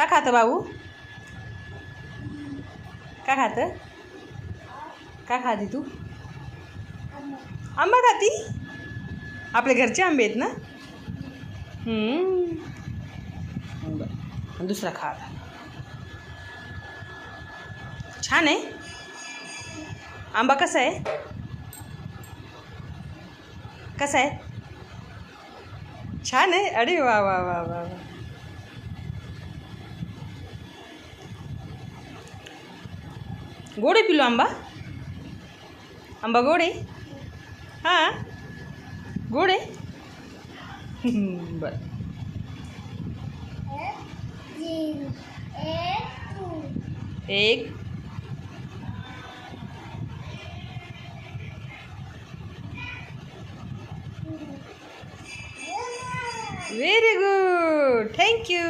का खातं बाबू? का खातं? का खाती तू? आंबा खाती? आपल्या घरचे आंबे आहेत ना? बरं, दुसरा खा आता. छान आहे आंबा. कसा आहे? कसा आहे? छान आहे. अरे वा वा वा वा वा. गोड आहे पिलू आंबा? आंबा गोड आहे? हां, गोड आहे. बरं. एक. Very good. थँक्यू.